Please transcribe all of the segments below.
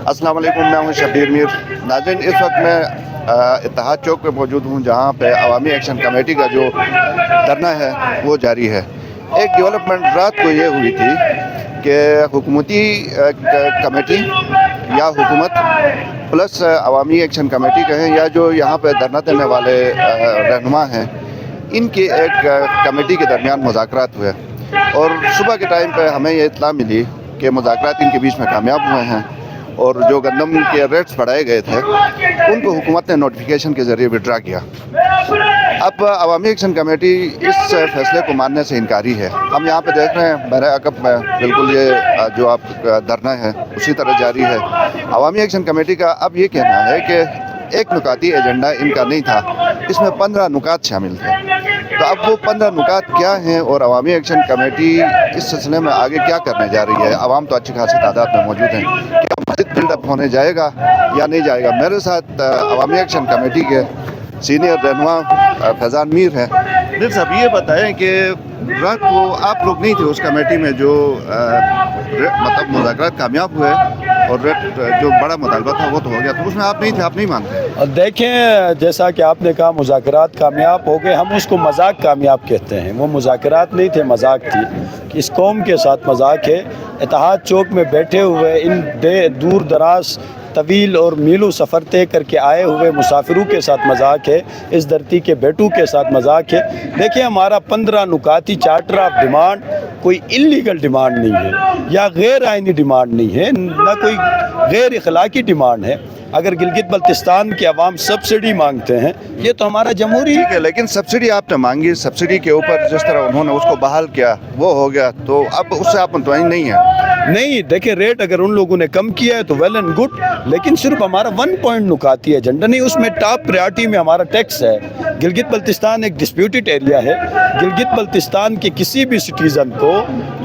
अस्सलाम वालेकुम, मैं हूं शब्बीर मीर। नाज़रीन, इस वक्त मैं इत्तेहाद चौक पे मौजूद हूं, जहां पे अवामी एक्शन कमेटी का जो धरना है वो जारी है। एक डेवलपमेंट रात को ये हुई थी कि हुकूमती कमेटी या हुकूमत प्लस अवामी एक्शन कमेटी कहें या जो यहाँ पे धरना देने वाले रहनुमा हैं, इनकी एक कमेटी के दरमियान मुज़ाकरात हुए और सुबह के टाइम पे हमें ये इत्तला मिली कि मुज़ाकरात इनके बीच में कामयाब हुए हैं और जो गंदम के रेट्स बढ़ाए गए थे उनको हुकूमत ने नोटिफिकेशन के ज़रिए विड्रा किया। अब अवामी एक्शन कमेटी इस फैसले को मानने से इनकारी है। हम यहाँ पे देख रहे हैं मेरे अकब में बिल्कुल ये जो आप धरना है उसी तरह जारी है। अवामी एक्शन कमेटी का अब ये कहना है कि एक नुकाती एजेंडा इनका नहीं था, इसमें 15 नुकात शामिल थे। तो अब वो 15 नुकात क्या हैं और अवामी एक्शन कमेटी इस सिलसिले में आगे क्या करने जा रही है। आवाम तो अच्छी खासी तादाद में मौजूद हैं, क्या मज़ीद बिल्डअप होने जाएगा या नहीं जाएगा। मेरे साथ अवामी एक्शन कमेटी के सीनियर रहनुमा फैज़ान मीर है। मीर साहब, ये बताएं कि रात को आप लोग नहीं थे उस कमेटी में जो मतलब मुज़ाकरात कामयाब हुए और रेट जो बड़ा मुतालबा था वो तो हो गया, तो उसमें आप नहीं थे, आप नहीं मानते। देखें, जैसा कि आपने कहा मुज़ाकरात कामयाब हो गए, हम उसको मजाक कामयाब कहते हैं। वो मुज़ाकरात नहीं थे, मजाक थी। इस कौम के साथ मजाक है। इत्तेहाद चौक में बैठे हुए इन दूर दराज तवील और मीलों सफ़र तय करके आए हुए मुसाफिरों के साथ मजाक है, इस धरती के बेटों के साथ मजाक है। देखिए, हमारा 15 नुकाती चार्टर ऑफ डिमांड कोई इलीगल डिमांड नहीं है या गैर आइनी डिमांड नहीं है, ना कोई गैर अखलाकी डिमांड है। अगर गिलगित बल्तिस्तान के अवाम सब्सिडी मांगते हैं, ये तो हमारा जमहूरी ठीक है, लेकिन सब्सिडी आपने मांगी, सब्सिडी के ऊपर जिस तरह उन्होंने उसको बहाल किया वो हो गया, तो अब उससे आप मुतमईन नहीं है। नहीं, देखिए, रेट अगर उन लोगों ने कम किया है तो वेल एंड गुड, लेकिन सिर्फ हमारा 1 पॉइंट नुकाती एजेंडा नहीं, उसमें टॉप प्रायोरिटी में हमारा टैक्स है। गिलगित बल्तिस्तान एक डिस्प्यूटेड एरिया है। गिलगित बल्तिस्तान के किसी भी सिटीज़न को,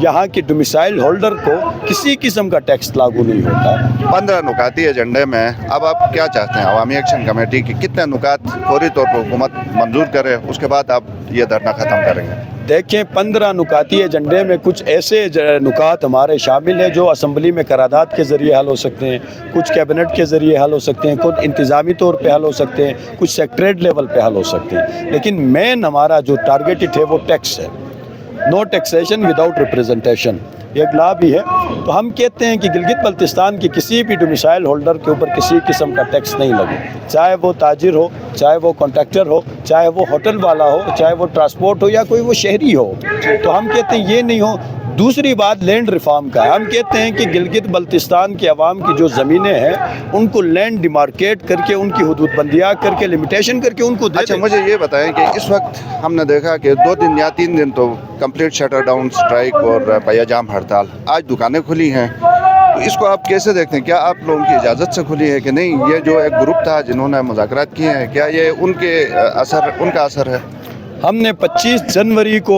यहाँ के डोमिसाइल होल्डर को किसी किस्म का टैक्स लागू नहीं होता। 15 नुकाती एजेंडे में अब आप क्या चाहते हैं अवामी एक्शन कमेटी की कितने नुकात फौरी तौर पर हुकूमत मंजूर करे, उसके बाद आप ये धरना ख़त्म करेंगे? देखें, 15 नुकाती एजेंडे में कुछ ऐसे नुकात हमारे शामिल हैं जो असम्बली में करारदाद के ज़रिए हल हो सकते हैं, कुछ कैबिनेट के ज़रिए हल हो सकते हैं, कुछ इंतज़ामी तौर पे हल हो सकते हैं, कुछ सेक्रेटरी लेवल पे हल हो सकते हैं। लेकिन मेन हमारा जो टारगेटेड है वो टैक्स है। नो टैक्सेशन विदाउट रिप्रेजेंटेशन, एक लॉ भी है। तो हम कहते हैं कि गिलगित बल्तिस्तान के किसी भी डोमिसाइल होल्डर के ऊपर किसी किस्म का टैक्स नहीं लगे, चाहे वो ताजिर हो, चाहे वो कॉन्ट्रैक्टर हो, चाहे वो होटल वाला हो, चाहे वो ट्रांसपोर्ट हो या कोई वो शहरी हो। तो हम कहते हैं ये नहीं हो। दूसरी बात लैंड रिफॉर्म का है। हम कहते हैं कि गिलगित बल्तिस्तान के अवाम की जो ज़मीनें हैं उनको लैंड डिमार्केट करके, उनकी हदूदबंदियाँ करके, लिमिटेशन करके उनको दे। अच्छा, मुझे ये बताएं कि इस वक्त हमने देखा कि 2 दिन या 3 दिन तो कंप्लीट शटर डाउन, स्ट्राइक और पहिया-जाम हड़ताल, आज दुकानें खुली हैं, तो इसको आप कैसे देखते हैं? क्या आप लोगों की इजाज़त से खुली है कि नहीं? ये जो एक ग्रुप था जिन्होंने मुज़ाकरात किए हैं, क्या ये उनका असर है? हमने 25 जनवरी को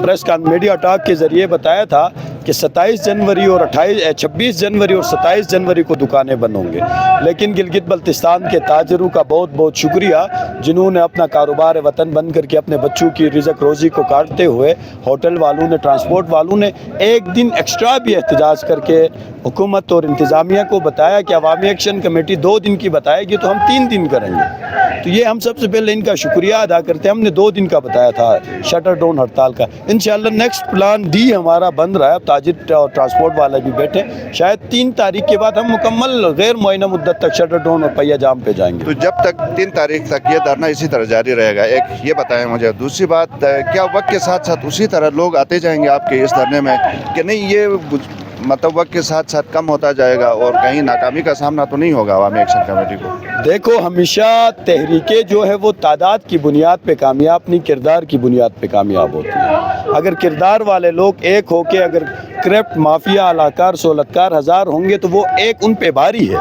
प्रेस मीडिया टॉक के ज़रिए बताया था कि 27 जनवरी और 26 जनवरी और 27 जनवरी को दुकानें बंद होंगे। लेकिन गिलगित बल्तिस्तान के ताजरों का बहुत बहुत शुक्रिया, जिन्होंने अपना कारोबार वतन बंद करके अपने बच्चों की रिज़्क रोज़ी को काटते हुए, होटल वालों ने, ट्रांसपोर्ट वालों ने एक दिन एक्स्ट्रा भी एहतजाज करके हुकूमत और इंतज़ामिया को बताया कि अवामी एक्शन कमेटी 2 दिन की बताएगी तो हम 3 दिन करेंगे। तो ये हम सबसे पहले इनका शुक्रिया अदा करते हैं। हमने 2 दिन का बताया था शटर डाउन हड़ताल का। इंशाल्लाह नेक्स्ट प्लान डी हमारा बन रहा है। ताजिर और ट्रांसपोर्ट वाले भी बैठे, शायद 3 तारीख के बाद हम मुकम्मल गैर मुअय्यना मुद्दत तक शटर डाउन और पहिया जाम पे जाएंगे। तो जब तक 3 तारीख तक ये धरना इसी तरह जारी रहेगा, एक ये बताएं मुझे। दूसरी बात, क्या वक्त के साथ साथ उसी तरह लोग आते जाएंगे आपके इस धरने में कि नहीं, ये मतलब वक्त के साथ साथ कम होता जाएगा और कहीं नाकामी का सामना तो नहीं होगा अवामी एक्शन कमेटी को? देखो, हमेशा तहरीकें जो है वो तादाद की बुनियाद पे कामयाब नहीं, किरदार की बुनियाद पे कामयाब होती है। अगर किरदार वाले लोग एक होके, अगर करप्ट माफिया, अलाकार, सोलतकार 1000 होंगे तो वो एक उन पे भारी है।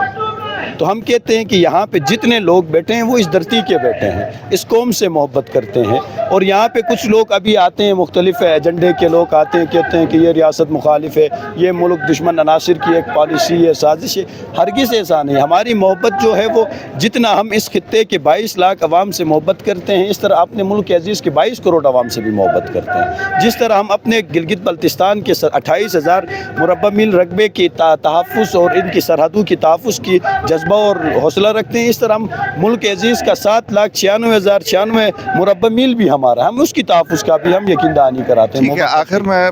تو ہم کہتے ہیں کہ یہاں پہ جتنے لوگ بیٹھے ہیں وہ اس دھرتی کے بیٹھے ہیں، اس قوم سے محبت کرتے ہیں، اور یہاں پہ کچھ لوگ ابھی آتے ہیں، مختلف ایجنڈے کے لوگ آتے ہیں، کہتے ہیں کہ یہ ریاست مخالف ہے، یہ ملک دشمن عناصر کی ایک پالیسی ہے، سازش ہے۔ ہرگز ایسا نہیں، ہماری محبت جو ہے وہ جتنا ہم اس خطے کے 22 لاکھ عوام سے محبت کرتے ہیں، اس طرح اپنے ملک عزیز کے 22 کروڑ عوام سے بھی محبت کرتے ہیں۔ جس طرح ہم اپنے گلگت بلتستان کے 28,000 مربع میل رقبے کی تحفظ اور ان کی سرحدوں کی تحفظ کی جذبہ اور حوصلہ رکھتے ہیں، اس طرح ہم ملک عزیز کا 7,96,096 مربع میل بھی ہمارا، ہم اس کی تحفظ کا بھی ہم یقین دہانی کراتے ہیں۔ ٹھیک ہے، آخر میں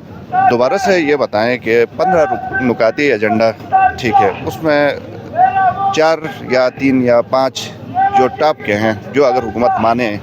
دوبارہ سے یہ بتائیں کہ 15 نکاتی ایجنڈا ٹھیک ہے، اس میں 4 یا 3 یا 5 جو ٹاپ کے ہیں، جو اگر حکومت مانے،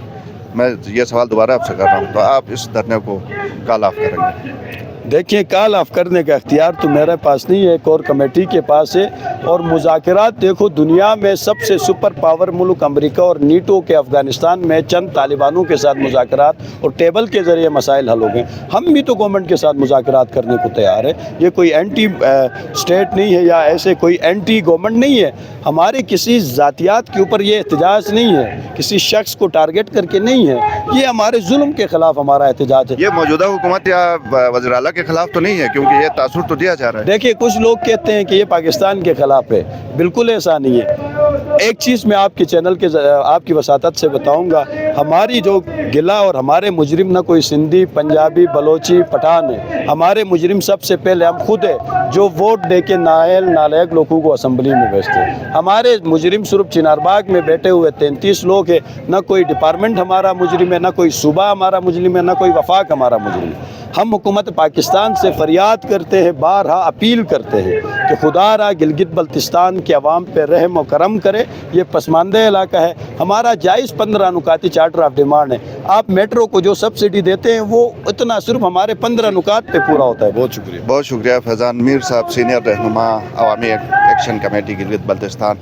میں یہ سوال دوبارہ آپ سے کر رہا ہوں، تو آپ اس دھرنے کو کال آف کریں گے؟ دیکھیں، کال آف کرنے کا اختیار تو میرے پاس نہیں ہے، کور کمیٹی کے پاس ہے، اور مذاکرات دیکھو، دنیا میں سب سے سپر پاور ملک امریکہ اور نیٹو کے افغانستان میں چند طالبانوں کے ساتھ مذاکرات اور ٹیبل کے ذریعے مسائل حل ہو گئے۔ ہم بھی تو گورنمنٹ کے ساتھ مذاکرات کرنے کو تیار ہے، یہ کوئی اینٹی اسٹیٹ نہیں ہے یا ایسے کوئی اینٹی گورنمنٹ نہیں ہے، ہمارے کسی ذاتیات کے اوپر یہ احتجاج نہیں ہے، کسی شخص کو ٹارگٹ کر کے نہیں ہے، یہ ہمارے ظلم کے خلاف ہمارا احتجاج ہے۔ یہ موجودہ حکومت یا وزیر اعلیٰ کے خلاف تو نہیں ہے، کیونکہ یہ تاثر تو دیا جا رہا ہے۔ دیکھیں، کچھ لوگ کہتے ہیں کہ یہ پاکستان کے خلاف ہے، بالکل ایسا نہیں ہے۔ ایک چیز میں آپ کے چینل کے آپ کی وساطت سے بتاؤں گا، ہماری جو گلہ اور ہمارے مجرم نہ کوئی سندھی، پنجابی، بلوچی، پٹھان ہے، ہمارے مجرم سب سے پہلے ہم خود ہے، جو ووٹ دے کے نالائق لوگوں کو اسمبلی میں بھیجتے ہیں۔ ہمارے مجرم صرف چنار باغ میں بیٹھے ہوئے 33 لوگ ہیں، نہ کوئی ڈپارٹمنٹ ہمارا مجرم ہے، نہ کوئی صوبہ ہمارا مجرم ہے، نہ کوئی وفاق ہمارا مجرم ہے۔ ہم حکومت پاکستان سے فریاد کرتے ہیں، بارہا اپیل کرتے ہیں کہ خدا را گلگت بلتستان کے عوام پہ رحم و کرم کرے، یہ پسماندہ علاقہ ہے، ہمارا جائز 15 نکاتی چارٹر آف ڈیمانڈ ہے۔ آپ میٹرو کو جو سبسڈی دیتے ہیں وہ اتنا صرف ہمارے 15 نکات پہ پورا ہوتا ہے۔ بہت شکریہ۔ بہت شکریہ فیضان میر صاحب، سینئر رہنما عوامی ایکشن کمیٹی گلگت بلتستان۔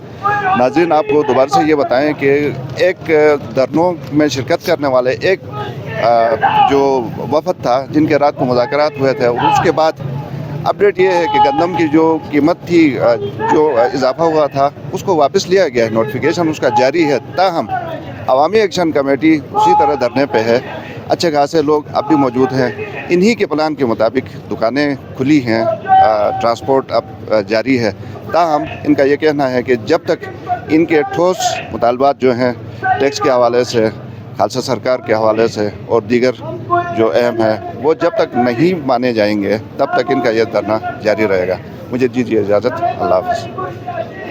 ناظرین، آپ کو دوبارہ سے یہ بتائیں کہ ایک دھرنوں میں شرکت کرنے والے ایک جو وفد تھا، جن کے رات کو مذاکرات ہوئے تھے، اس کے بعد اپڈیٹ یہ ہے کہ گندم کی جو قیمت تھی، جو اضافہ ہوا تھا، اس کو واپس لیا گیا ہے، نوٹیفیکیشن اس کا جاری ہے۔ تاہم عوامی ایکشن کمیٹی اسی طرح دھرنے پہ ہے، اچھے خاصے لوگ اب بھی موجود ہیں، انہی کے پلان کے مطابق دکانیں کھلی ہیں، ٹرانسپورٹ اب جاری ہے۔ تاہم ان کا یہ کہنا ہے کہ جب تک ان کے ٹھوس مطالبات جو ہیں ٹیکس کے حوالے سے، خالصہ سرکار کے حوالے سے اور دیگر جو اہم ہے، وہ جب تک نہیں مانے جائیں گے، تب تک ان کا یہ دھرنا جاری رہے گا۔ مجھے دیجیے اجازت، اللہ حافظ۔